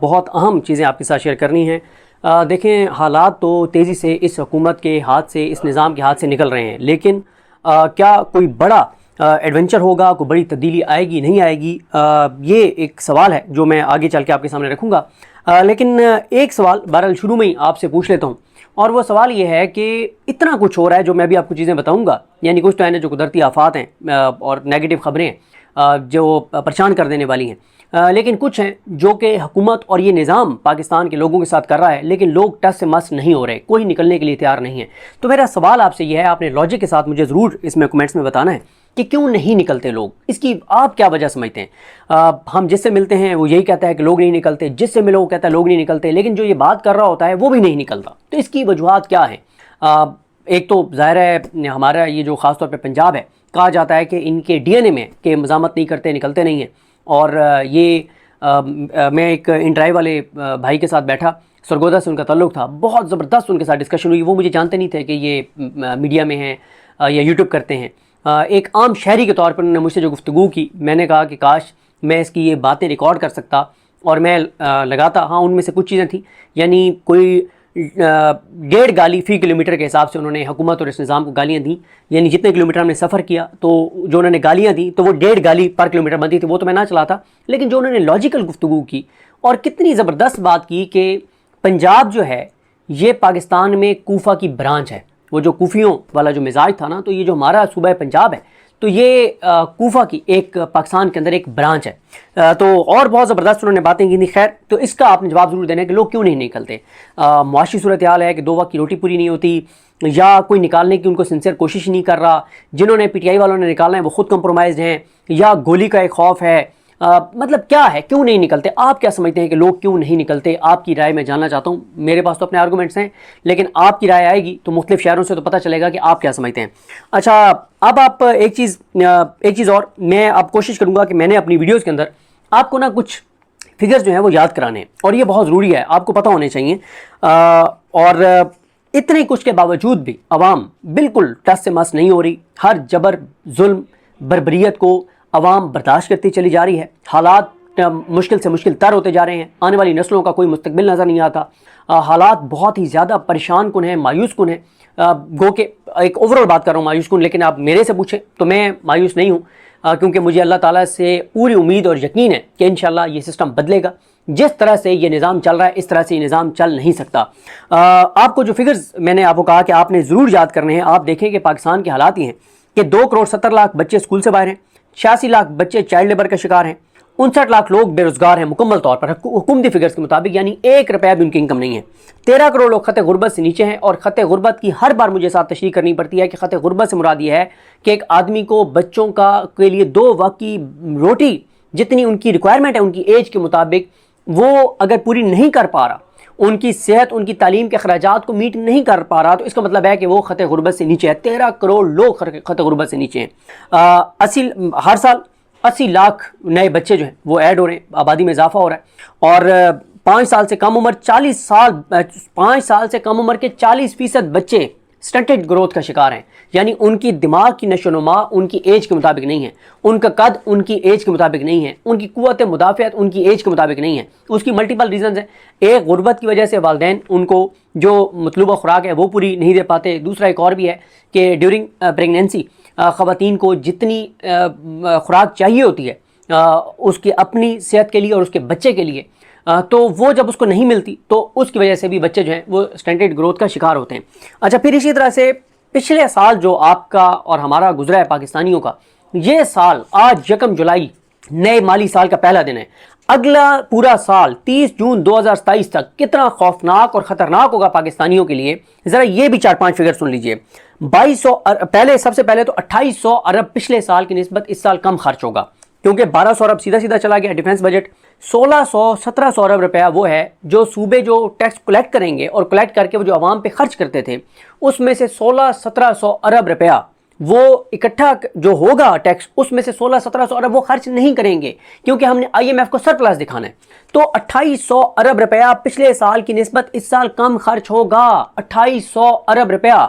بہت اہم چیزیں آپ کے ساتھ شیئر کرنی ہیں۔ دیکھیں حالات تو تیزی سے اس حکومت کے ہاتھ سے، اس نظام کے ہاتھ سے نکل رہے ہیں، لیکن کیا کوئی بڑا ایڈونچر ہوگا، کوئی بڑی تبدیلی آئے گی نہیں آئے گی، یہ ایک سوال ہے جو میں آگے چل کے آپ کے سامنے رکھوں گا۔ لیکن ایک سوال بہرحال شروع میں ہی آپ سے پوچھ لیتا ہوں، اور وہ سوال یہ ہے کہ اتنا کچھ ہو رہا ہے جو میں بھی آپ کو چیزیں بتاؤں گا، یعنی کچھ تو ہیں جو قدرتی آفات ہیں اور نیگیٹو خبریں ہیں جو پریشان کر دینے والی ہیں، لیکن کچھ ہیں جو کہ حکومت اور یہ نظام پاکستان کے لوگوں کے ساتھ کر رہا ہے، لیکن لوگ ٹس سے مس نہیں ہو رہے، کوئی نکلنے کے لیے تیار نہیں ہے۔ تو میرا سوال آپ سے یہ ہے، آپ نے لاجک کے ساتھ مجھے ضرور اس میں کمنٹس میں بتانا ہے کہ کیوں نہیں نکلتے لوگ، اس کی آپ کیا وجہ سمجھتے ہیں؟ ہم جس سے ملتے ہیں وہ یہی کہتا ہے کہ لوگ نہیں نکلتے، جس سے ملو وہ کہتا ہے لوگ نہیں نکلتے، لیکن جو یہ بات کر رہا ہوتا ہے وہ بھی نہیں نکلتا۔ تو اس کی وجوہات کیا ہیں؟ ایک تو ظاہر ہے ہمارا یہ جو خاص طور پہ پنجاب ہے، کہا جاتا ہے کہ ان کے ڈی این اے میں کہ مزاحمت نہیں کرتے، نکلتے نہیں ہیں، اور یہ میں ایک انٹرائی والے بھائی کے ساتھ بیٹھا، سرگودا سے ان کا تعلق تھا، بہت زبردست ان کے ساتھ ڈسکشن ہوئی، وہ مجھے جانتے نہیں تھے کہ یہ میڈیا میں ہیں یا یوٹیوب کرتے ہیں۔ ایک عام شہری کے طور پر انہوں نے مجھ سے جو گفتگو کی، میں نے کہا کہ کاش میں اس کی یہ باتیں ریکارڈ کر سکتا اور میں لگاتا۔ ہاں ان میں سے کچھ چیزیں تھیں، یعنی کوئی 1.5 گالی فی کلومیٹر کے حساب سے انہوں نے حکومت اور اس نظام کو گالیاں دیں، یعنی جتنے کلومیٹر ہم نے سفر کیا تو جو انہوں نے گالیاں دیں تو وہ 1.5 گالی پر کلومیٹر بنتی تھی، وہ تو میں نہ چلاتا، لیکن جو انہوں نے لاجیکل گفتگو کی اور کتنی زبردست بات کی کہ پنجاب جو ہے یہ پاکستان میں کوفہ کی برانچ ہے، وہ جو کوفیوں والا جو مزاج تھا نا، تو یہ جو ہمارا صوبہ پنجاب ہے تو یہ کوفہ کی ایک پاکستان کے اندر ایک برانچ ہے۔ تو اور بہت زبردست انہوں نے باتیں کی۔ خیر، تو اس کا آپ نے جواب ضرور دینا ہے کہ لوگ کیوں نہیں نکلتے۔ معاشی صورتحال ہے کہ 2 وقت کی روٹی پوری نہیں ہوتی، یا کوئی نکالنے کی ان کو سنسیئر کوشش نہیں کر رہا، جنہوں نے پی ٹی آئی والوں نے نکالنا ہے وہ خود کمپرومائزڈ ہیں، یا گولی کا ایک خوف ہے، مطلب کیا ہے، کیوں نہیں نکلتے؟ آپ کیا سمجھتے ہیں کہ لوگ کیوں نہیں نکلتے؟ آپ کی رائے میں جاننا چاہتا ہوں۔ میرے پاس تو اپنے آرگومنٹس ہیں، لیکن آپ کی رائے آئے گی تو مختلف شہروں سے تو پتہ چلے گا کہ آپ کیا سمجھتے ہیں۔ اچھا، اب آپ ایک چیز اور میں آپ کوشش کروں گا کہ میں نے اپنی ویڈیوز کے اندر آپ کو نا کچھ فگرز جو ہیں وہ یاد کرانے ہیں، اور یہ بہت ضروری ہے، آپ کو پتہ ہونے چاہیے۔ اور اتنے کچھ کے باوجود بھی عوام بالکل ٹس سے مس نہیں ہو رہی، ہر جبر، ظلم، بربریت کو عوام برداشت کرتی چلی جا رہی ہے، حالات مشکل سے مشکل تر ہوتے جا رہے ہیں، آنے والی نسلوں کا کوئی مستقبل نظر نہیں آتا، حالات بہت ہی زیادہ پریشان کن ہیں، مایوس کن ہیں۔ گو کہ ایک اوورال بات کر رہا ہوں مایوس کن، لیکن آپ میرے سے پوچھیں تو میں مایوس نہیں ہوں، کیونکہ مجھے اللہ تعالیٰ سے پوری امید اور یقین ہے کہ انشاءاللہ یہ سسٹم بدلے گا۔ جس طرح سے یہ نظام چل رہا ہے اس طرح سے یہ نظام چل نہیں سکتا۔ آپ کو جو فگرز میں نے آپ کو کہا کہ آپ نے ضرور یاد کرنے ہیں، آپ دیکھیں کہ پاکستان کے حالات یہ ہیں کہ 2.70 کروڑ بچے اسکول سے باہر ہیں، 86 لاکھ بچے چائلڈ لیبر کا شکار ہیں، 59 لاکھ لوگ بے روزگار ہیں مکمل طور پر حکومتی فگرز کے مطابق، یعنی 1 روپیہ بھی ان کی انکم نہیں ہے۔ 13 کروڑ لوگ خط غربت سے نیچے ہیں، اور خط غربت کی ہر بار مجھے ساتھ تشریح کرنی پڑتی ہے کہ خط غربت سے مراد یہ ہے کہ ایک آدمی کو بچوں کے لیے 2 وقت کی روٹی جتنی ان کی ریکوائرمنٹ ہے ان کی ایج کے مطابق وہ اگر پوری نہیں کر پا رہا، ان کی صحت، ان کی تعلیم کے اخراجات کو میٹ نہیں کر پا رہا، تو اس کا مطلب ہے کہ وہ خط غربت سے نیچے ہے۔ 13 کروڑ لوگ خط غربت سے نیچے ہیں۔ ہر سال 80 لاکھ نئے بچے جو ہیں وہ ایڈ ہو رہے ہیں، آبادی میں اضافہ ہو رہا ہے، اور 5 سال سے کم عمر 5 سال سے کم عمر کے 40% بچے سٹنٹڈ گروتھ کا شکار ہیں، یعنی ان کی دماغ کی نشو و نما ان کی ایج کے مطابق نہیں ہے، ان کا قد ان کی ایج کے مطابق نہیں ہے، ان کی قوت مدافعت ان کی ایج کے مطابق نہیں ہے۔ اس کی ملٹیپل ریزنز ہیں۔ ایک غربت کی وجہ سے والدین ان کو جو مطلوبہ خوراک ہے وہ پوری نہیں دے پاتے، دوسرا ایک اور بھی ہے کہ ڈیورنگ پریگنینسی خواتین کو جتنی خوراک چاہیے ہوتی ہے اس کی اپنی صحت کے لیے اور اس کے بچے کے لیے، تو وہ جب اس کو نہیں ملتی تو اس کی وجہ سے بھی بچے جو ہیں وہ سٹنٹڈ گروتھ کا شکار ہوتے ہیں۔ اچھا، پھر اسی طرح سے پچھلے سال جو آپ کا اور ہمارا گزرا ہے پاکستانیوں کا، یہ سال آج 1 جولائی نئے مالی سال کا پہلا دن ہے، اگلا پورا سال 30 جون 2027 تک کتنا خوفناک اور خطرناک ہوگا پاکستانیوں کے لیے، ذرا یہ بھی 4-5 فگر سن لیجئے۔ 2200 سب سے پہلے تو 2800 ارب پچھلے سال کی نسبت اس سال کم خرچ ہوگا، کیونکہ 1200 ارب سیدھا چلا گیا ڈیفنس بجٹ۔ 1600-1700 ارب روپیہ وہ ہے جو صوبے جو ٹیکس کلیکٹ کریں گے، اور کلیکٹ کر کے وہ جو عوام پہ خرچ کرتے تھے، اس میں سے 1600-1700 ارب روپیہ وہ اکٹھا جو ہوگا ٹیکس، اس میں سے 1600-1700 ارب وہ خرچ نہیں کریں گے، کیونکہ ہم نے IMF کو سرپلس دکھانا ہے۔ تو 2800 ارب روپیہ پچھلے سال کی نسبت اس سال کم خرچ ہوگا، 2800 ارب روپیہ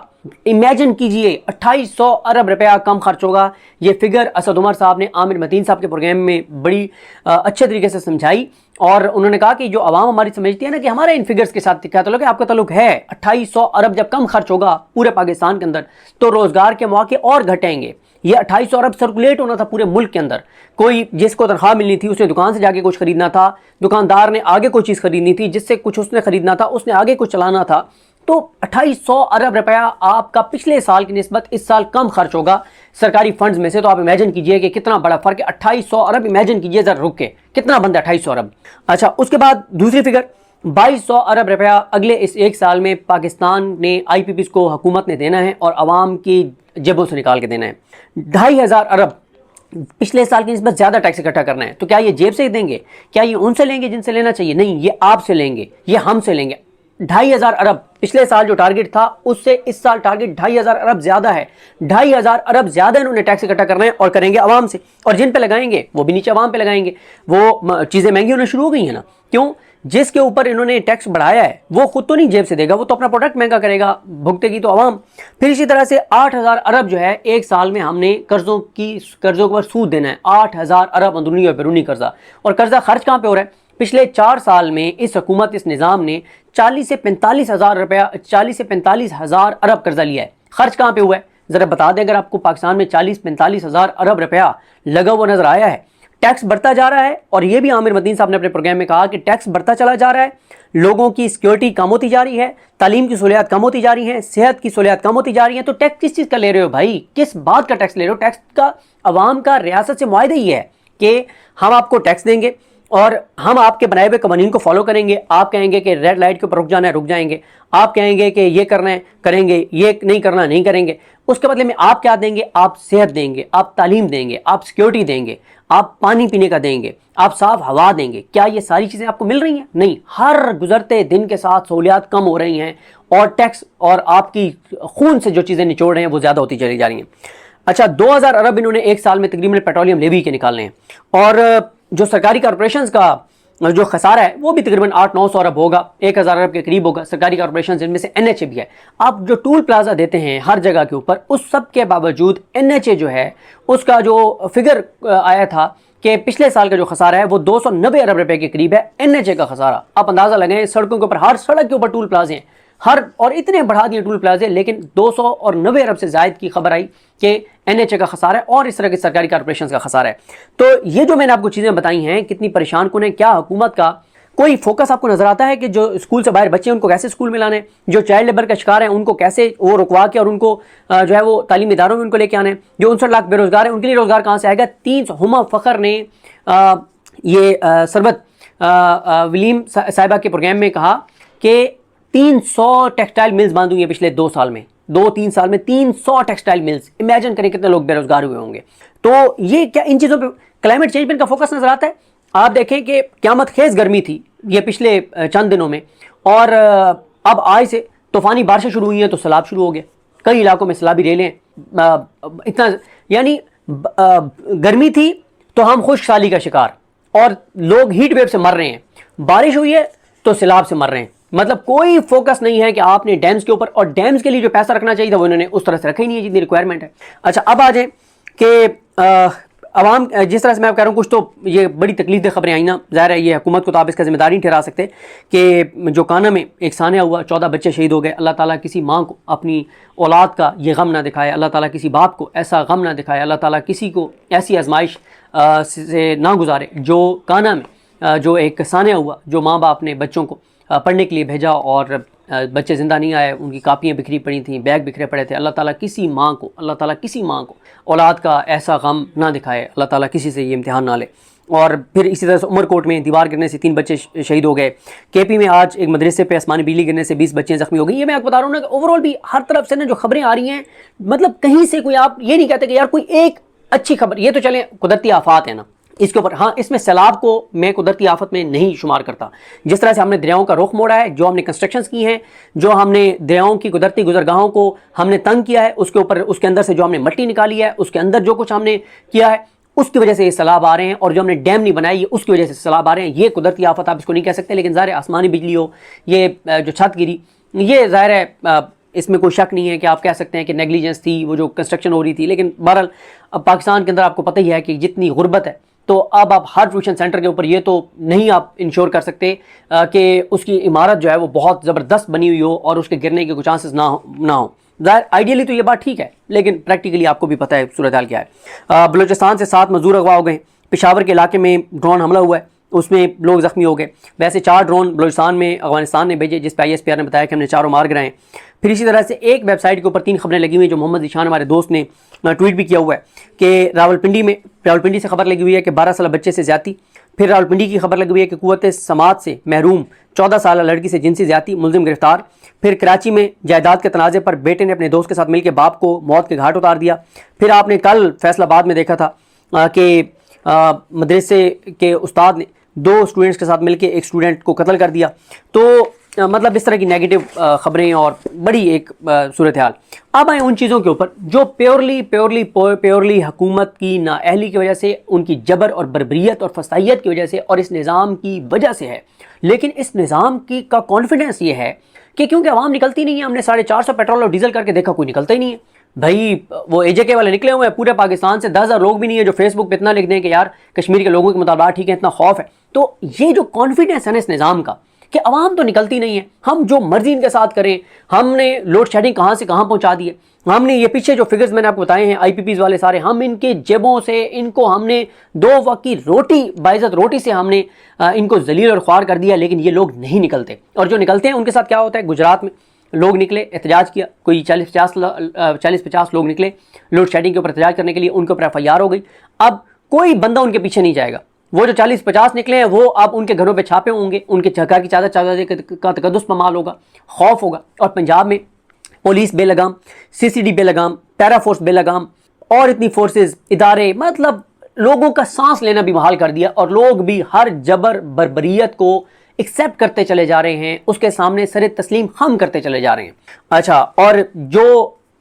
امیجن کیجئے 2800 ارب روپیہ کم خرچ ہوگا. یہ فگر اسد عمر صاحب نے عامر متین صاحب کے پروگرام میں بڑی اچھے طریقے سے سمجھائی, اور انہوں نے کہا کہ جو عوام ہماری سمجھتی ہے نا کہ ہمارے ان فگرز کے ساتھ کیا تعلق ہے, آپ کا تعلق ہے. 2800 ارب جب کم خرچ ہوگا پورے پاکستان کے اندر تو روزگار کے مواقع اور گھٹیں گے. یہ 2800 ارب سرکولیٹ ہونا تھا پورے ملک کے اندر. کوئی جس کو تنخواہ ملنی تھی اس نے دکان سے جا کے کچھ خریدنا تھا, دکاندار نے آگے کوئی چیز خریدنی تھی جس سے کچھ اس نے خریدنا تھا, اس نے آگے کچھ چلانا تھا. تو 2800 ارب روپیہ آپ کا پچھلے سال کی نسبت اس سال کم خرچ ہوگا سرکاری فنڈز میں سے. تو آپ امیجن کیجئے کہ کتنا بڑا فرق ہے. 2800 ارب امیجن کیجئے ذرا رک کے کتنا بنتا ہے 2800 ارب. اچھا, اس کے بعد دوسری فگر 2200 ارب روپیہ اگلے اس ایک سال میں پاکستان نے آئی پی پیز کو حکومت نے دینا ہے اور عوام کی جیبوں سے نکال کے دینا ہے. 2500 ارب پچھلے سال کی نسبت زیادہ ٹیکس اکٹھا کرنا ہے. تو کیا یہ جیب سے دیں گے؟ کیا یہ ان سے لیں گے جن سے لینا چاہیے؟ نہیں, یہ آپ سے لیں گے, یہ ہم سے لیں گے. 2500 ارب پچھلے سال جو ٹارگٹ تھا اس سے اس سال ٹارگٹ 2500 ارب زیادہ ہے. 2500 ارب زیادہ انہوں نے ٹیکس اکٹھا کرنا ہے اور کریں گے عوام سے, اور جن پہ لگائیں گے وہ بھی نیچے عوام پہ لگائیں گے. وہ چیزیں مہنگی ہونا شروع ہو گئی ہیں نا. کیوں؟ جس کے اوپر انہوں نے ٹیکس بڑھایا ہے وہ خود تو نہیں جیب سے دے گا, وہ تو اپنا پروڈکٹ مہنگا کرے گا, بھگتے گی تو عوام. پھر اسی طرح سے 8000 ارب جو ہے ایک سال میں ہم نے قرضوں پر سود دینا ہے. 8000 ارب اندرونی اور بیرونی قرضہ. اور قرضہ خرچ کہاں پہ ہو رہا ہے؟ پچھلے 4 سال میں اس حکومت اس نظام نے 40 سے 45 ہزار ارب قرضہ لیا ہے. خرچ کہاں پہ ہوا ہے ذرا بتا دیں. اگر آپ کو پاکستان میں 40-45 ہزار ارب روپیہ لگا ہوا نظر آیا ہے. ٹیکس بڑھتا جا رہا ہے, اور یہ بھی عامر متین صاحب نے اپنے پروگرام میں کہا کہ ٹیکس بڑھتا چلا جا رہا ہے. لوگوں کی سیکیورٹی کم ہوتی جا رہی ہے, تعلیم کی سہولیات کم ہوتی جا رہی ہیں, صحت کی سہولیات کم ہوتی جا رہی ہیں. تو ٹیکس کس چیز کا لے رہے ہو بھائی؟ کس بات کا ٹیکس لے رہے ہو؟ ٹیکس کا عوام کا ریاست سے معاہدہ ہی ہے کہ ہم آپ کو ٹیکس دیں گے اور ہم آپ کے بنائے ہوئے قوانین کو فالو کریں گے. آپ کہیں گے کہ ریڈ لائٹ کے اوپر رک جانا ہے, رک جائیں گے. آپ کہیں گے کہ یہ کرنا ہے, کریں گے. یہ نہیں کرنا, نہیں کریں گے. اس کے بدلے میں آپ کیا دیں گے؟ آپ صحت دیں گے, آپ تعلیم دیں گے, آپ سیکیورٹی دیں گے, آپ پانی پینے کا دیں گے, آپ صاف ہوا دیں گے. کیا یہ ساری چیزیں آپ کو مل رہی ہیں؟ نہیں. ہر گزرتے دن کے ساتھ سہولیات کم ہو رہی ہیں, اور ٹیکس اور آپ کی خون سے جو چیزیں نچوڑ رہے ہیں وہ زیادہ ہوتی چلی جا رہی ہیں. اچھا, 2000 ارب انہوں نے ایک سال میں تقریباً پیٹرولیم لیوی کے نکالنے ہیں. اور جو سرکاری کارپوریشنز کا جو خسارہ ہے وہ بھی تقریباً 800-900 ارب ہوگا, 1000 ارب کے قریب ہوگا. سرکاری کارپوریشنز ان میں سے این ایچ اے بھی ہے. آپ جو ٹول پلازا دیتے ہیں ہر جگہ کے اوپر, اس سب کے باوجود این ایچ اے جو ہے اس کا جو فگر آیا تھا کہ پچھلے سال کا جو خسارہ ہے وہ 290 ارب روپے کے قریب ہے. این ایچ اے کا خسارہ آپ اندازہ لگائیں, سڑکوں کے اوپر ہر سڑک کے اوپر ٹول پلازے ہیں, اور اتنے بڑھا دیے ٹول پلازے, لیکن 290 ارب سے زائد کی خبر آئی کہ این ایچ اے کا خسارہ ہے اور اس طرح کی سرکاری کارپوریشنز کا خسارہ ہے. تو یہ جو میں نے آپ کو چیزیں بتائی ہیں کتنی پریشان کن ہیں. کیا حکومت کا کوئی فوکس آپ کو نظر آتا ہے کہ جو اسکول سے باہر بچے ہیں ان کو کیسے اسکول میں لانا ہے, جو چائلڈ لیبر کا شکار ہیں ان کو کیسے وہ رکوا کے اور ان کو جو ہے وہ تعلیمی اداروں میں ان کو لے کے آنا ہے, جو 59 لاکھ بے روزگار ہیں ان کے لیے روزگار کہاں سے آئے گا؟ ہما فخر نے یہ سربت ولیم صاحبہ کے پروگرام میں کہا کہ 300 ٹیکسٹائل ملز بند ہوئی ہیں پچھلے 2 سال میں, 2-3 سال میں 300 ٹیکسٹائل ملز. امیجن کریں کتنے لوگ بے روزگار ہوئے ہوں گے. تو یہ کیا ان چیزوں پہ کلائمیٹ چینج پہ ان کا فوکس نظر آتا ہے؟ آپ دیکھیں کہ قیامت خیز گرمی تھی یہ پچھلے چند دنوں میں, اور اب آج سے طوفانی بارشیں شروع ہوئی ہیں تو سیلاب شروع ہو گیا. کئی علاقوں میں سیلابی ریلیں, اتنا یعنی گرمی تھی تو ہم خشک سالی کا شکار, اور لوگ ہیٹ ویو سے مر رہے ہیں. بارش ہوئی ہے تو سیلاب سے مر رہے ہیں. مطلب کوئی فوکس نہیں ہے کہ آپ نے ڈیمز کے اوپر, اور ڈیمز کے لیے جو پیسہ رکھنا چاہیے تھا وہ انہوں نے اس طرح سے رکھا ہی نہیں ہے جتنی ریکوائرمنٹ ہے. اچھا, اب آ جائیں کہ عوام جس طرح سے میں کہہ رہا ہوں کچھ تو یہ بڑی تکلیف دہ خبریں آئیں نا, ظاہر ہے یہ حکومت کو تو آپ اس کا ذمہ دار نہیں ٹھہرا سکتے کہ جو کانا میں ایک سانحہ ہوا 14 بچے شہید ہو گئے. اللہ تعالیٰ کسی ماں کو اپنی اولاد کا یہ غم نہ دکھائے, اللہ تعالیٰ کسی باپ کو ایسا غم نہ دکھائے, اللہ تعالیٰ کسی کو ایسی آزمائش سے نہ گزارے. جو کانا میں جو ایک سانحہ ہوا, جو ماں باپ نے بچوں کو پڑھنے کے لیے بھیجا اور بچے زندہ نہیں آئے, ان کی کاپیاں بکھری پڑی تھیں, بیگ بکھرے پڑے تھے. اللہ تعالیٰ کسی ماں کو اولاد کا ایسا غم نہ دکھائے, اللہ تعالیٰ کسی سے یہ امتحان نہ لے. اور پھر اسی طرح سے عمر کوٹ میں دیوار گرنے سے 3 بچے شہید ہو گئے. کے پی میں آج ایک مدرسے پہ آسمانی بجلی گرنے سے 20 بچے زخمی ہو گئے. یہ میں آپ کو بتا رہا ہوں نا کہ اوور آل بھی ہر طرف سے نا جو خبریں آ رہی ہیں, مطلب کہیں سے کوئی آپ یہ نہیں کہتے کہ یار کوئی ایک اچھی خبر. یہ تو چلیں قدرتی آفات ہیں نا اس کے اوپر, ہاں اس میں سیلاب کو میں قدرتی آفت میں نہیں شمار کرتا. جس طرح سے ہم نے دریاؤں کا رخ موڑا ہے, جو ہم نے کنسٹرکشنز کی ہیں, جو ہم نے دریاؤں کی قدرتی گزرگاہوں کو ہم نے تنگ کیا ہے, اس کے اوپر اس کے اندر سے جو ہم نے مٹی نکالی ہے, اس کے اندر جو کچھ ہم نے کیا ہے اس کی وجہ سے یہ سیلاب آ رہے ہیں. اور جو ہم نے ڈیم نہیں بنائی ہے اس کی وجہ سے سیلاب آ رہے ہیں. یہ قدرتی آفت آپ اس کو نہیں کہہ سکتے. لیکن ظاہر آسمانی بجلی ہو, یہ جو چھت گری, یہ ظاہر ہے اس میں کوئی شک نہیں ہے کہ آپ کہہ سکتے ہیں کہ نیگلیجنس تھی وہ جو کنسٹرکشن ہو رہی تھی، لیکن بہرحال اب پاکستان کے اندر آپ کو پتہ ہی ہے کہ جتنی غربت ہے، تو اب آپ ہر ٹیوشن سینٹر کے اوپر یہ تو نہیں آپ انشور کر سکتے کہ اس کی عمارت جو ہے وہ بہت زبردست بنی ہوئی ہو اور اس کے گرنے کے کوئی چانسز نہ ہوں. ظاہر آئیڈیلی تو یہ بات ٹھیک ہے، لیکن پریکٹیکلی آپ کو بھی پتہ ہے صورتحال کیا ہے. بلوچستان سے 7 مزدور اغوا ہو گئے. پشاور کے علاقے میں ڈرون حملہ ہوا ہے، اس میں لوگ زخمی ہو گئے. ویسے 4 ڈرون بلوچستان میں افغانستان نے بھیجے، جس پہ ISPR نے بتایا کہ ہم نے 4 مار گرائے. پھر اسی طرح سے ایک ویب سائٹ کے اوپر 3 خبریں لگی ہوئی ہیں جو محمد ذیشان ہمارے دوست نے ٹویٹ بھی کیا ہوا ہے کہ راولپنڈی سے خبر لگی ہوئی ہے کہ 12 سالہ بچے سے زیادتی. پھر راولپنڈی کی خبر لگی ہوئی ہے کہ قوت سماعت سے محروم 14 سالہ لڑکی سے جنسی زیادتی، ملزم گرفتار. پھر کراچی میں جائیداد کے تنازع پر بیٹے نے اپنے دوست کے ساتھ مل کے باپ کو موت کے گھاٹ اتار دیا. پھر آپ نے کل فیصل آباد میں دیکھا تھا کہ مدرسے کے استاد نے 2 اسٹوڈنٹس کے ساتھ مل کے ایک اسٹوڈنٹ کو قتل کر دیا. تو مطلب اس طرح کی نیگیٹو خبریں اور بڑی ایک صورتحال. اب آئیں ان چیزوں کے اوپر جو پیورلی حکومت کی نااہلی کی وجہ سے، ان کی جبر اور بربریت اور فسطائیت کی وجہ سے اور اس نظام کی وجہ سے ہے. لیکن اس نظام کا کانفیڈنس یہ ہے کہ کیونکہ عوام نکلتی نہیں ہے. ہم نے 450 پیٹرول اور ڈیزل کر کے دیکھا، کوئی نکلتا ہی نہیں ہے. بھائی وہ AJK والے نکلے ہوئے ہیں پورے پاکستان سے، 10,000 لوگ بھی نہیں ہے جو فیس بک پہ اتنا لکھ دیں کہ یار کشمیر کے لوگوں کے مطالبات ٹھیک ہے، اتنا خوف ہے. تو یہ جو کانفیڈنس ہے نا اس نظام کا کہ عوام تو نکلتی نہیں ہے، ہم جو مرضی ان کے ساتھ کریں. ہم نے لوڈ شیڈنگ کہاں سے کہاں پہنچا دی ہے. ہم نے یہ پیچھے جو فگرز میں نے آپ کو بتائے ہیں IPPs والے سارے، ہم ان کے جیبوں سے ان کو ہم نے 2 وقت کی روٹی، باعزت روٹی سے ہم نے ان کو ذلیل اور خوار کر دیا. لیکن یہ لوگ نہیں نکلتے، اور جو نکلتے ہیں ان کے ساتھ کیا ہوتا ہے. گجرات میں لوگ نکلے، احتجاج کیا، کوئی 40-50 لوگ نکلے لوڈ شیڈنگ کے اوپر احتجاج کرنے کے لیے. ان کے اوپر FIR ہو گئی. اب کوئی بندہ ان کے پیچھے نہیں جائے گا. وہ جو 40-50 نکلے ہیں وہ اب ان کے گھروں پہ چھاپے ہوں گے، ان کے گھر کی چادر کا تقدس پامال ہوگا، خوف ہوگا. اور پنجاب میں پولیس بے لگام، CCD بے لگام، پیرا فورس بے لگام، اور اتنی فورسز، ادارے، مطلب لوگوں کا سانس لینا بھی محال کر دیا. اور لوگ بھی ہر جبر بربریت کو ایکسیپٹ کرتے چلے جا رہے ہیں، اس کے سامنے سر تسلیم خم کرتے چلے جا رہے ہیں. اچھا، اور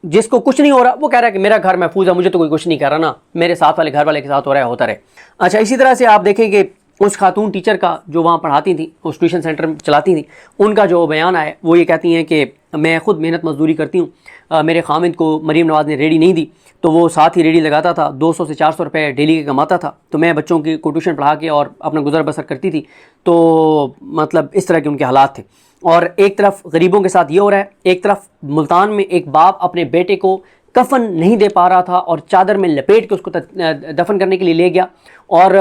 جس کو کچھ نہیں ہو رہا وہ کہہ رہا ہے کہ میرا گھر محفوظ ہے، مجھے تو کوئی کچھ نہیں کہہ رہا نا، میرے ساتھ والے گھر والے کے ساتھ ہو رہا ہے، ہوتا رہے. اچھا، اسی طرح سے آپ دیکھیں کہ اس خاتون ٹیچر کا جو وہاں پڑھاتی تھیں، اس ٹیوشن سینٹر چلاتی تھیں، ان کا جو بیان آیا وہ یہ کہتی ہیں کہ میں خود محنت مزدوری کرتی ہوں. میرے خامد کو مریم نواز نے ریڈی نہیں دی تو وہ ساتھ ہی ریڈی لگاتا تھا، 200 سے 400 روپے ڈیلی کے کماتا تھا. تو میں بچوں کو ٹیوشن پڑھا کے اور اپنا گزر بسر کرتی تھی. تو مطلب اس طرح کے ان کے حالات تھے. اور ایک طرف غریبوں کے ساتھ یہ ہو رہا ہے، ایک طرف ملتان میں ایک باپ اپنے بیٹے کو کفن نہیں دے پا رہا تھا اور چادر میں لپیٹ کے اس کو دفن کرنے کے لیے لے گیا. اور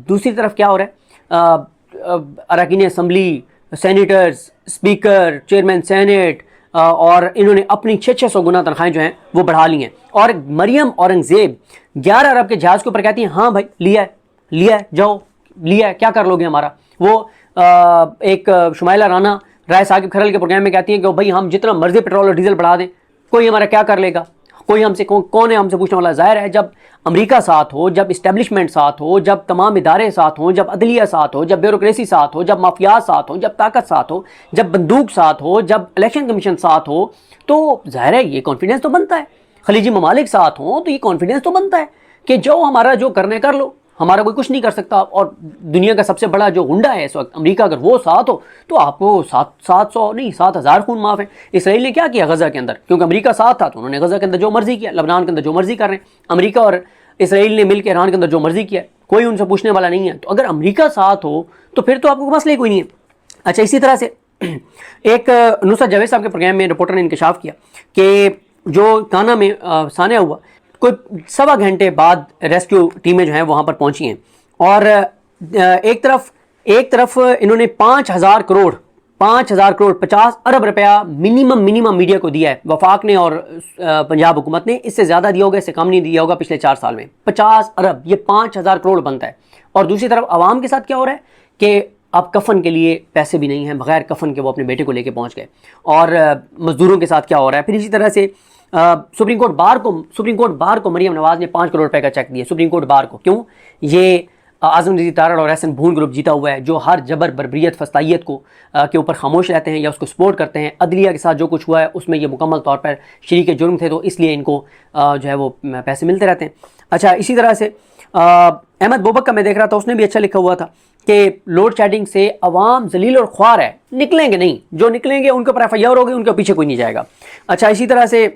دوسری طرف کیا ہو رہا ہے، اراکین assembly, senators, speaker, chairman senate, اور انہوں نے اپنی 600 گنا تنخواہیں جو ہیں وہ بڑھا لی ہیں. اور مریم اورنگزیب 11 ارب کے جہاز کے اوپر کہتی ہیں ہاں بھائی لیا ہے جاؤ، لیا ہے، کیا کر لو گے ہمارا. وہ ایک شمائلہ رانا رائے ثاقب کھرل کے پروگرام میں کہتی ہیں کہ بھائی ہم جتنا مرضی پیٹرول اور ڈیزل بڑھا دیں، کوئی ہمارا کیا کر لے گا، کوئی ہم سے کون ہے ہم سے پوچھنے والا. ظاہر ہے جب امریکہ ساتھ ہو، جب اسٹیبلشمنٹ ساتھ ہو، جب تمام ادارے ساتھ ہوں، جب عدلیہ ساتھ ہو، جب بیوروکریسی ساتھ ہو، جب مافیات ساتھ ہو، جب طاقت ساتھ ہو، جب بندوق ساتھ ہو، جب الیکشن کمیشن ساتھ ہو، تو ظاہر ہے یہ کانفیڈنس تو بنتا ہے. خلیجی ممالک ساتھ ہوں تو یہ کانفیڈنس تو بنتا ہے کہ جو ہمارا جو کرنے کر لو، ہمارا کوئی کچھ نہیں کر سکتا. اور دنیا کا سب سے بڑا جو غنڈہ ہے اس وقت امریکہ، اگر وہ ساتھ ہو تو آپ کو 700 نہیں 7,000 خون معاف ہیں. اسرائیل نے کیا کیا غزہ کے اندر، کیونکہ امریکہ ساتھ تھا تو انہوں نے غزہ کے اندر جو مرضی کیا، لبنان کے اندر جو مرضی کر رہے ہیں. امریکہ اور اسرائیل نے مل کے ایران کے اندر جو مرضی کیا، کوئی ان سے پوچھنے والا نہیں ہے. تو اگر امریکہ ساتھ ہو تو پھر تو آپ کو مسئلہ کوئی نہیں ہے. اچھا، اسی طرح سے ایک نصرت جاوید صاحب کے پروگرام میں رپورٹر نے انکشاف کیا کہ جو کانا میں سانحہ ہوا، کوئی 1.25 گھنٹے بعد ریسکیو ٹیمیں جو ہیں وہاں پر پہنچی ہیں. اور ایک طرف انہوں نے 5,000 کروڑ 50 ارب روپیہ منیمم میڈیا کو دیا ہے وفاق نے اور پنجاب حکومت نے. اس سے زیادہ دیا ہوگا، اس سے کم نہیں دیا ہوگا پچھلے 4 سال میں. 50 ارب، یہ 5,000 کروڑ بنتا ہے. اور دوسری طرف عوام کے ساتھ کیا ہو رہا ہے کہ اب کفن کے لیے پیسے بھی نہیں ہیں، بغیر کفن کے وہ اپنے بیٹے کو لے کے پہنچ گئے. اور مزدوروں کے ساتھ کیا ہو رہا ہے. پھر اسی طرح سے سپریم کورٹ بار کو مریم نواز نے 5 کروڑ روپے کا چیک دیا. سپریم کورٹ بار کو کیوں؟ یہ اعظم رضی تارڑ اور احسن بھون گروپ جیتا ہوا ہے جو ہر جبر بربریت فسطائیت کو کے اوپر خاموش رہتے ہیں یا اس کو سپورٹ کرتے ہیں. عدلیہ کے ساتھ جو کچھ ہوا ہے اس میں یہ مکمل طور پر شریک جرم تھے، تو اس لیے ان کو جو ہے وہ پیسے ملتے رہتے ہیں. اچھا، اسی طرح سے احمد بوبک کا میں دیکھ رہا تھا، اس نے بھی اچھا لکھا ہوا تھا کہ لوڈ شیڈنگ سے عوام ذلیل اور خوار ہے، نکلیں گے نہیں، جو نکلیں گے ان کے اوپر ایف آئی آر ہوگی، ان کے پیچھے کوئی نہیں جائے گا۔ اچھا اسی طرح سے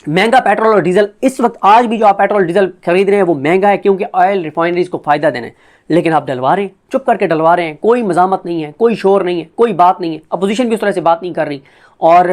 مہنگا پیٹرول اور ڈیزل، اس وقت آج بھی جو آپ پیٹرول ڈیزل خرید رہے ہیں وہ مہنگا ہے کیونکہ آئل ریفائنریز کو فائدہ دینا ہے، لیکن آپ ڈلوا رہے ہیں، چپ کر کے ڈلوا رہے ہیں، کوئی مزاحمت نہیں ہے، کوئی شور نہیں ہے، کوئی بات نہیں ہے، اپوزیشن بھی اس طرح سے بات نہیں کر رہی۔ اور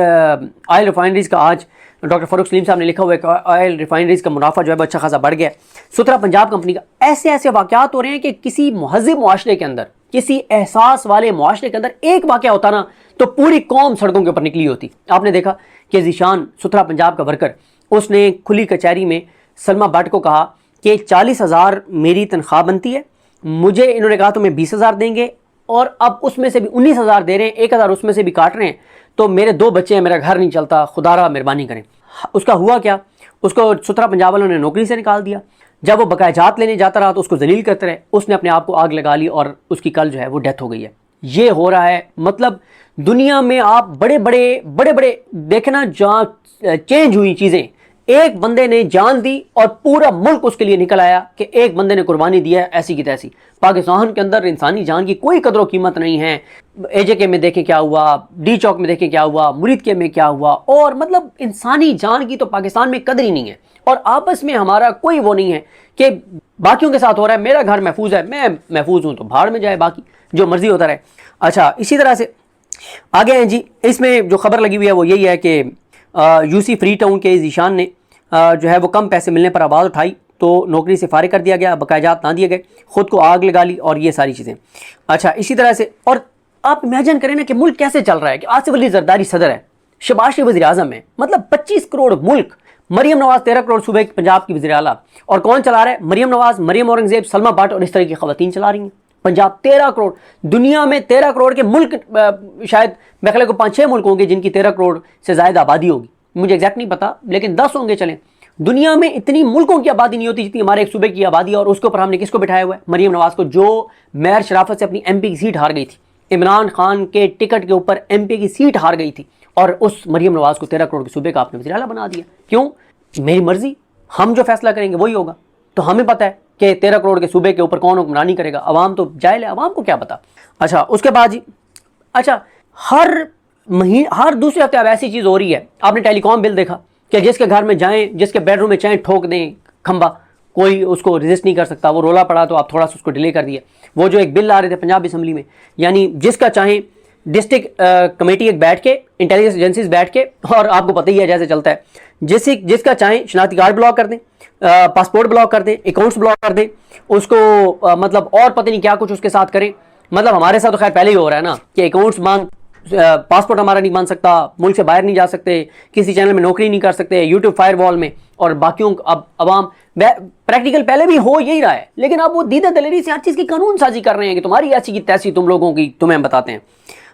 آئل ریفائنریز کا آج ڈاکٹر فاروق سلیم صاحب نے لکھا ہوا ہے کہ آئل ریفائنریز کا منافع جو ہے وہ اچھا خاصا بڑھ گیا ہے۔ سترہ پنجاب کمپنی کا ایسے ایسے واقعات ہو رہے ہیں کہ کسی مہذب معاشرے کے اندر، کسی احساس والے معاشرے کے اندر ایک واقعہ ہوتا نا تو پوری قوم سڑکوں کے اوپر نکلی ہوتی۔ آپ نے دیکھا کہ ذیشان سترہ پنجاب کا ورکر، اس نے کھلی کچہری میں سلمہ بٹ کو کہا کہ 40,000 میری تنخواہ بنتی ہے، مجھے انہوں نے کہا تمہیں 20,000 دیں گے، اور اب اس میں سے بھی 19,000 دے رہے ہیں، 1,000 اس میں سے بھی کاٹ رہے ہیں، تو میرے 2 بچے ہیں، میرا گھر نہیں چلتا، خدا را مہربانی کریں۔ اس کا ہوا کیا، اس کو سترہ پنجاب والوں نے نوکری سے نکال دیا۔ جب وہ بقایا جات لینے جاتا رہا تو اس کو ذلیل کرتے رہے، اس نے اپنے آپ کو آگ لگا لی اور اس کی کل جو ہے وہ ڈیتھ ہو گئی ہے۔ یہ ہو رہا ہے، مطلب دنیا میں آپ بڑے بڑے دیکھنا جہاں چینج ہوئی چیزیں، ایک بندے نے جان دی اور پورا ملک اس کے لیے نکل آیا کہ ایک بندے نے قربانی دی ہے ایسی کی تیسی۔ پاکستان کے اندر انسانی جان کی کوئی قدر و قیمت نہیں ہے۔ اے جے کے میں دیکھیں کیا ہوا، ڈی چوک میں دیکھیں کیا ہوا، مرید کے میں کیا ہوا، اور مطلب انسانی جان کی تو پاکستان میں قدر ہی نہیں ہے، اور آپس میں ہمارا کوئی وہ نہیں ہے کہ باقیوں کے ساتھ ہو رہا ہے میرا گھر محفوظ ہے، میں محفوظ ہوں تو بھاڑ میں جائے، باقی جو مرضی ہوتا رہے۔ اچھا اسی طرح سے آگے ہیں جی، اس میں جو خبر لگی ہوئی ہے وہ یہی ہے کہ یو سی فری ٹاؤن کے ذیشان نے جو ہے وہ کم پیسے ملنے پر آواز اٹھائی تو نوکری سے فارغ کر دیا گیا، بقایا جات نہ دیے گئے، خود کو آگ لگا لی، اور یہ ساری چیزیں۔ اچھا اسی طرح سے، اور آپ امیجن کریں نا کہ ملک کیسے چل رہا ہے کہ آصف علی زرداری صدر ہے، شہباز شریف وزیر اعظم ہے، مطلب 25 کروڑ ملک، مریم نواز 13 کروڑ صوبے پنجاب کی وزیر اعلیٰ، اور کون چلا رہا ہے؟ مریم نواز، مریم اورنگزیب، سلمہ بٹ اور اس طرح کی خواتین چلا رہی ہیں۔ پنجاب 13 کروڑ، دنیا میں 13 کروڑ کے ملک شاید میرے خیال کو 5-6 ملک ہوں گے جن کی 13 کروڑ سے زائد آبادی ہوگی، مجھے ایگزیکٹ نہیں پتا لیکن 10 ہوں گے چلیں۔ دنیا میں اتنی ملکوں کی آبادی نہیں ہوتی جتنی ہمارے ایک صوبے کی آبادی ہے، اور اس کے اوپر ہم نے کس کو بٹھایا ہوا ہے؟ مریم نواز کو، جو مہر شرافت سے اپنی ایم پی کی سیٹ ہار گئی تھی، عمران خان کے ٹکٹ کے اوپر ایم پی کی سیٹ ہار گئی تھی، اور اس مریم نواز کو 13 کروڑ کے صوبے کا آپ نے وزیر اعلیٰ بنا دیا۔ کیوں؟ میری مرضی، ہم جو فیصلہ کریں گے وہی ہوگا، تو ہمیں پتہ ہے کہ 13 کروڑ کے صوبے کے اوپر کون حکمرانی کرے گا، عوام تو جاہل ہے، عوام کو کیا پتا۔ اچھا اس کے بعد جی، اچھا ہر دوسرے ہفتے اب ایسی چیز ہو رہی ہے، آپ نے ٹیلی کام بل دیکھا کہ جس کے گھر میں جائیں، جس کے بیڈ روم میں چاہیں ٹھوک دیں کھمبا، کوئی اس کو ریزسٹ نہیں کر سکتا، وہ رولا پڑا تو آپ تھوڑا سا اس کو ڈیلے کر دیا۔ وہ جو ایک بل آ رہے تھے پنجاب اسمبلی میں، یعنی جس کا چاہیں ڈسٹرکٹ کمیٹی ایک بیٹھ کے، انٹیلیجنس ایجنسیز بیٹھ کے، اور آپ کو پتہ ہی ہے جیسے چلتا ہے، جس کا چاہیں شناختی کارڈ بلاک کر دیں، پاسپورٹ بلاک کر دیں، اکاؤنٹس بلاک کر دیں، اس کو مطلب اور پتہ نہیں کیا کچھ اس کے ساتھ کریں۔ مطلب ہمارے ساتھ تو خیر پہلے ہی ہو رہا ہے نا کہ اکاؤنٹس پاسپورٹ ہمارا نہیں بن سکتا، ملک سے باہر نہیں جا سکتے، کسی چینل میں نوکری نہیں کر سکتے، یوٹیوب فائر وال میں، اور باقیوں اب عوام پریکٹیکل پہلے بھی ہو یہی رہا ہے، لیکن اب وہ دیدہ دلیری سے ہر چیز کی قانون سازی کر رہے ہیں کہ تمہاری ایسی کی تیسی، تم لوگوں کی تمہیں ہم بتاتے ہیں۔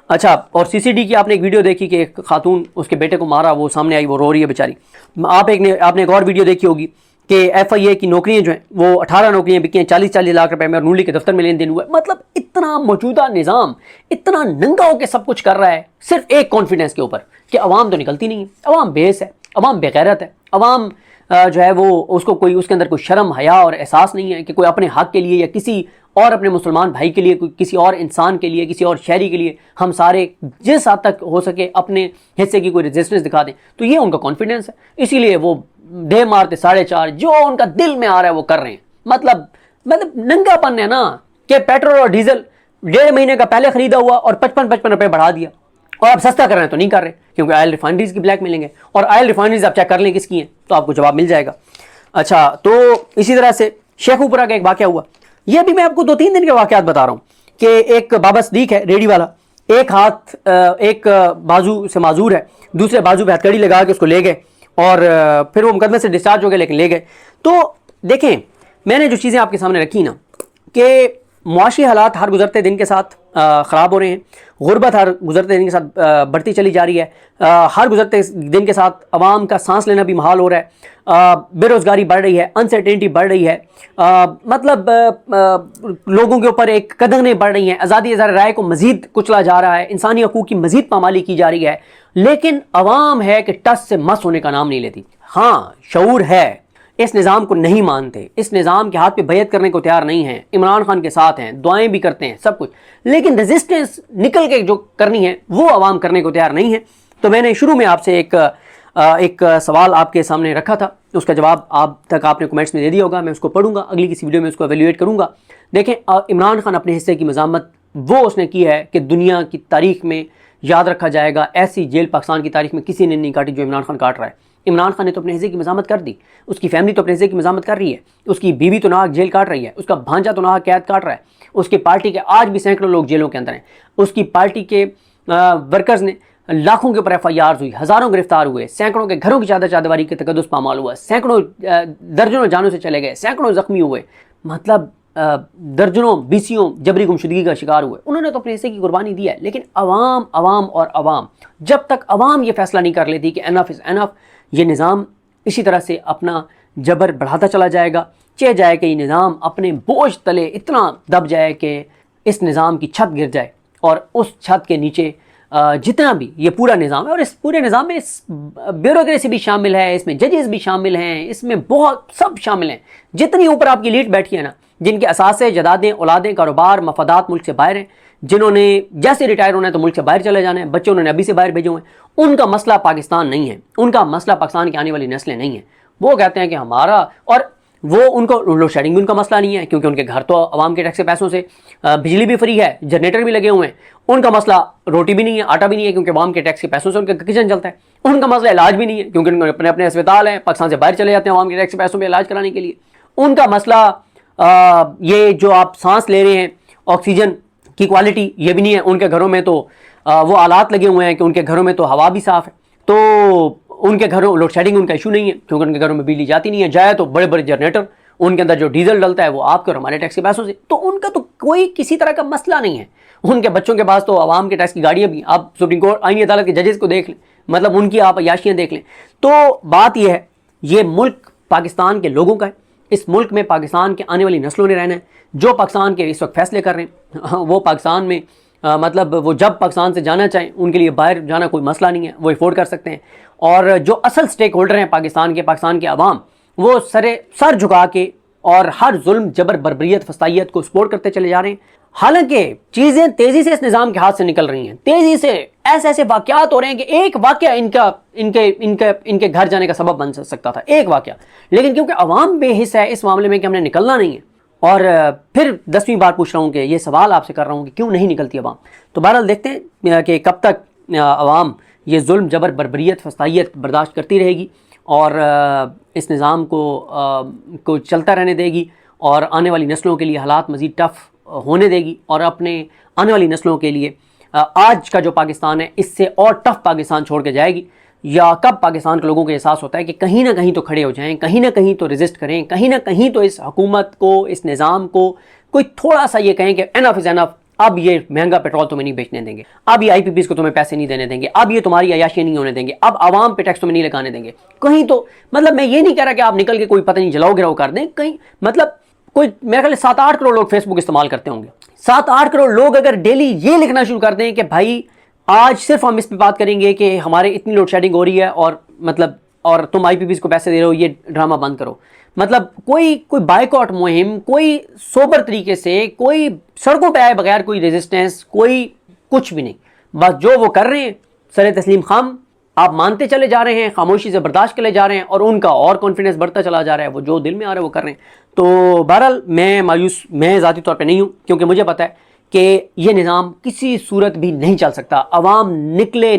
اچھا، اور سی سی ڈی کی آپ نے ایک ویڈیو دیکھی کہ ایک خاتون اس کے بیٹے کو مارا، وہ سامنے آئی، وہ رو رہی ہے بیچاری۔ آپ نے ایک اور ویڈیو دیکھی ہوگی کہ ایف آئی اے کی نوکریاں جو ہیں وہ 18 نوکریاں بکی ہیں 40 لاکھ روپے میں، اور نولی کے دفتر میں لین دین ہوا ہے۔ مطلب اتنا موجودہ نظام اتنا ننگا ہو کے سب کچھ کر رہا ہے صرف ایک کانفیڈنس کے اوپر کہ عوام تو نکلتی نہیں ہے، عوام بےحس ہے، عوام بے غیرت ہے، عوام جو ہے وہ اس کو کوئی، اس کے اندر کوئی شرم حیا اور احساس نہیں ہے کہ کوئی اپنے حق کے لیے یا کسی اور اپنے مسلمان بھائی کے لیے، کوئی کسی اور انسان کے لیے، کسی اور شہری کے لیے ہم سارے جس حد تک ہو سکے اپنے حصے کی کوئی ریزسٹنس دکھا دیں، تو یہ ان کا کانفیڈنس ہے، اسی لیے وہ دے مارتے 4.5 جو ان کا دل میں آ رہا ہے وہ کر رہے ہیں۔ مطلب ننگا پن ہے نا کہ پیٹرول اور ڈیزل 1.5 مہینے کا پہلے خریدا ہوا اور 55 روپے بڑھا دیا، اور آپ سستا کر رہے ہیں تو نہیں کر رہے کیونکہ آئل ریفائنریز کی بلیک ملیں گے، اور آئل ریفائنریز آپ چیک کر لیں کس کی ہیں تو آپ کو جواب مل جائے گا۔ اچھا، تو اسی طرح سے شیخوپورہ کا ایک واقعہ ہوا، یہ بھی میں آپ کو 2-3 دن کے واقعات بتا رہا ہوں کہ ایک بابا صدیق ہے ریڈی والا، ایک ہاتھ ایک بازو سے معذور ہے، دوسرے بازو پہ ہتھکڑی لگا کے اس کو لے گئے، اور پھر وہ مقدمے سے ڈسچارج ہو گئے لیکن لے گئے۔ تو دیکھیں، میں نے جو چیزیں آپ کے سامنے رکھی نا کہ معاشی حالات ہر گزرتے دن کے ساتھ خراب ہو رہے ہیں، غربت ہر گزرتے دن کے ساتھ بڑھتی چلی جا رہی ہے، ہر گزرتے دن کے ساتھ عوام کا سانس لینا بھی محال ہو رہا ہے، بے روزگاری بڑھ رہی ہے، انسرٹینٹی بڑھ رہی ہے، مطلب لوگوں کے اوپر ایک قدغنیں بڑھ رہی ہیں، آزادی اظہار رائے کو مزید کچلا جا رہا ہے، انسانی حقوق کی مزید پامالی کی جا رہی ہے، لیکن عوام ہے کہ ٹس سے مس ہونے کا نام نہیں لیتی۔ ہاں شعور ہے، اس نظام کو نہیں مانتے، اس نظام کے ہاتھ پہ بیعت کرنے کو تیار نہیں ہیں، عمران خان کے ساتھ ہیں، دعائیں بھی کرتے ہیں، سب کچھ، لیکن ریزسٹنس نکل کے جو کرنی ہے وہ عوام کرنے کو تیار نہیں ہے۔ تو میں نے شروع میں آپ سے ایک سوال آپ کے سامنے رکھا تھا، اس کا جواب آپ تک آپ نے کمنٹس میں دے دیا ہوگا، میں اس کو پڑھوں گا، اگلی کسی ویڈیو میں اس کو ایویلیویٹ کروں گا۔ دیکھیں، عمران خان اپنے حصے کی مذمت وہ اس نے کی ہے کہ دنیا کی تاریخ میں یاد رکھا جائے گا، ایسی جیل پاکستان کی تاریخ میں کسی نے نہیں کاٹی جو عمران خان کاٹ رہا ہے۔ عمران خان نے تو اپنے حصے کی مذمت کر دی، اس کی فیملی تو اپنے حصے کی مذمت کر رہی ہے، اس کی بیوی تو ناحق جیل کاٹ رہی ہے، اس کا بھانجا تو ناحق قید کاٹ رہا ہے، اس کی پارٹی کے آج بھی سینکڑوں لوگ جیلوں کے اندر ہیں، اس کی پارٹی کے ورکرز نے لاکھوں کے اوپر FIRs ہوئی، ہزاروں گرفتار ہوئے، سینکڑوں کے گھروں کی چادر چادواری کے تقدس پامال ہوا، سینکڑوں درجنوں جانوں سے چلے گئے، سینکڑوں زخمی ہوئے، مطلب درجنوں BCوں جبری گمشدگی کا شکار ہوئے۔ انہوں نے تو اپنے حصے کی قربانی دی ہے، لیکن عوام جب تک عوام یہ فیصلہ نہیں کر لیتی کہ انف از انف، یہ نظام اسی طرح سے اپنا جبر بڑھاتا چلا جائے گا، چہ جائے کہ یہ نظام اپنے بوجھ تلے اتنا دب جائے کہ اس نظام کی چھت گر جائے، اور اس چھت کے نیچے جتنا بھی یہ پورا نظام ہے، اور اس پورے نظام میں بیوروکریسی بھی شامل ہے، اس میں ججز بھی شامل ہیں، اس میں بہت سب شامل ہیں، جتنی اوپر آپ کی لیڈ بیٹھی ہے نا، جن کے اثاثے، جدادیں، اولادیں، کاروبار، مفادات ملک سے باہر ہیں، جنہوں نے جیسے ریٹائر ہونا ہے تو ملک سے باہر چلے جانا ہے، بچے انہوں نے ابھی سے باہر بھیجے ہوئے ہیں، ان کا مسئلہ پاکستان نہیں ہے، ان کا مسئلہ پاکستان کی آنے والی نسلیں نہیں ہیں۔ وہ کہتے ہیں کہ ہمارا، اور وہ ان کو لوڈ شیڈنگ بھی ان کا مسئلہ نہیں ہے، کیونکہ ان کے گھر تو عوام کے ٹیکس کے پیسوں سے، بجلی بھی فری ہے، جنریٹر بھی لگے ہوئے ہیں، ان کا مسئلہ روٹی بھی نہیں ہے، آٹا بھی نہیں ہے، کیونکہ عوام کے ٹیکس کے پیسوں سے ان کا کچن چلتا ہے، ان کا مسئلہ علاج بھی نہیں ہے، کیونکہ ان کے اپنے اسپتال ہیں، پاکستان سے باہر چلے جاتے ہیں عوام کے ٹیکس کے پیسوں میں علاج کرانے کے لیے، ان کا مسئلہ یہ جو آپ سانس لے رہے ہیں، آکسیجن کی کوالٹی، یہ بھی نہیں ہے، ان کے گھروں میں تو وہ آلات لگے ہوئے ہیں کہ ان کے گھروں میں تو ہوا بھی صاف ہے، تو ان کے گھروں لوڈ شیڈنگ ان کا ایشو نہیں ہے، کیونکہ ان کے گھروں میں بجلی جاتی نہیں ہے، جائے تو بڑے بڑے جنریٹر، ان کے اندر جو ڈیزل ڈلتا ہے وہ آپ کے اور ہمارے ٹیکس کے پیسوں سے، تو ان کا تو کوئی کسی طرح کا مسئلہ نہیں ہے۔ ان کے بچوں کے پاس تو عوام کے ٹیکس کی گاڑیاں بھی، آپ سپریم کورٹ آئینی عدالت کے ججز کو دیکھ لیں، مطلب ان کی آپ عیاشیاں دیکھ لیں۔ تو بات یہ ہے، یہ ملک پاکستان کے لوگوں کا ہے، اس ملک میں پاکستان کے آنے والی نسلوں نے رہنا ہے، جو پاکستان کے اس وقت فیصلے کر رہے ہیں وہ پاکستان میں مطلب وہ جب پاکستان سے جانا چاہیں ان کے لیے باہر جانا کوئی مسئلہ نہیں ہے، وہ افورڈ کر سکتے ہیں، اور جو اصل سٹیک ہولڈر ہیں پاکستان کے عوام، وہ سر جھکا کے اور ہر ظلم، جبر، بربریت، فسطائیت کو سپورٹ کرتے چلے جا رہے ہیں۔ حالانکہ چیزیں تیزی سے اس نظام کے ہاتھ سے نکل رہی ہیں، تیزی سے ایسے واقعات ہو رہے ہیں کہ ایک واقعہ ان کے گھر جانے کا سبب بن سکتا تھا، ایک واقعہ، لیکن کیونکہ عوام بے حص ہے اس معاملے میں کہ ہم نے نکلنا نہیں ہے، اور پھر 10ویں بار پوچھ رہا ہوں کہ یہ سوال آپ سے کر رہا ہوں کہ کیوں نہیں نکلتی عوام۔ تو بہرحال دیکھتے ہیں کہ کب تک عوام یہ ظلم، جبر، بربریت، فسطائیت برداشت کرتی رہے گی، اور اس نظام کو چلتا رہنے دے گی، اور آنے والی نسلوں کے لیے حالات مزید ٹف ہونے دے گی، اور اپنے آنے والی نسلوں کے لیے آج کا جو پاکستان ہے اس سے اور ٹف پاکستان چھوڑ کے جائے گی۔ یا کب پاکستان کے لوگوں کو احساس ہوتا ہے کہ کہیں نہ کہیں تو کھڑے ہو جائیں، کہیں نہ کہیں تو ریزسٹ کریں، کہیں نہ کہیں تو اس حکومت کو، اس نظام کو کوئی تھوڑا سا یہ کہیں کہ انف از انف، اب یہ مہنگا پیٹرول تمہیں نہیں بیچنے دیں گے، اب یہ IPPs کو تمہیں پیسے نہیں دینے دیں گے، اب یہ تمہاری عیاشی نہیں ہونے دیں گے، اب عوام پہ ٹیکس تمہیں نہیں لگانے دیں گے، کہیں تو مطلب میں یہ نہیں کہہ رہا کہ آپ نکل کے کوئی پتہ نہیں جلاؤ گراؤ کر دیں، کہیں مطلب کوئی میرے خیال 7-8 کروڑ لوگ فیس بک استعمال کرتے ہوں گے، 7-8 کروڑ لوگ اگر ڈیلی یہ لکھنا شروع کر دیں کہ بھائی آج صرف ہم اس پہ بات کریں گے کہ ہمارے اتنی لوڈ شیڈنگ ہو رہی ہے، اور تم IPPs کو پیسے دے رہے ہو، یہ ڈرامہ بند کرو، مطلب کوئی بائیکاٹ مہم، کوئی سوبر طریقے سے، کوئی سڑکوں پہ آئے بغیر کوئی ریزسٹنس، کوئی کچھ بھی نہیں، بس جو وہ کر رہے ہیں سر تسلیم خام آپ مانتے چلے جا رہے ہیں، خاموشی سے برداشت کرے جا رہے ہیں، اور ان کا اور کانفیڈنس بڑھتا چلا جا رہا ہے، وہ جو دل میں آ رہا ہے وہ کر رہے ہیں۔ تو بہرحال میں ذاتی طور پہ نہیں ہوں، کیونکہ مجھے پتہ ہے کہ یہ نظام کسی صورت بھی نہیں چل سکتا، عوام نکلے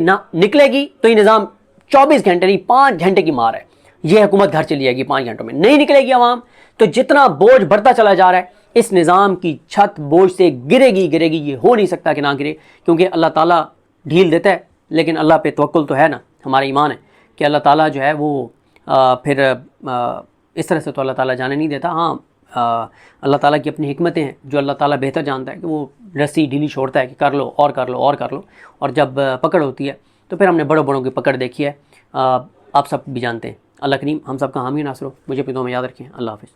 گی تو یہ نظام 24 گھنٹے نہیں 5 گھنٹے کی مار ہے، یہ حکومت گھر چلی جائے گی 5 گھنٹوں میں، نہیں نکلے گی عوام تو جتنا بوجھ بڑھتا چلا جا رہا ہے اس نظام کی چھت بوجھ سے گرے گی، یہ ہو نہیں سکتا کہ نہ گرے، کیونکہ اللہ تعالیٰ ڈھیل دیتا ہے، لیکن اللہ پہ توکل تو ہے نا، ہمارا ایمان ہے کہ اللہ تعالیٰ جو ہے وہ پھر اس طرح سے تو اللہ تعالیٰ جانے نہیں دیتا۔ ہاں اللہ تعالیٰ کی اپنی حکمتیں ہیں، جو اللہ تعالیٰ بہتر جانتا ہے کہ وہ رسی ڈھیلی چھوڑتا ہے کہ کر لو اور کر لو اور کر لو، اور جب پکڑ ہوتی ہے تو پھر ہم نے بڑوں کی پکڑ دیکھی ہے، آپ سب بھی جانتے ہیں۔ اللہ کریم ہم سب کا حامی ناصر ہو، مجھے اپنی دعاؤں میں یاد رکھیں۔ اللہ حافظ۔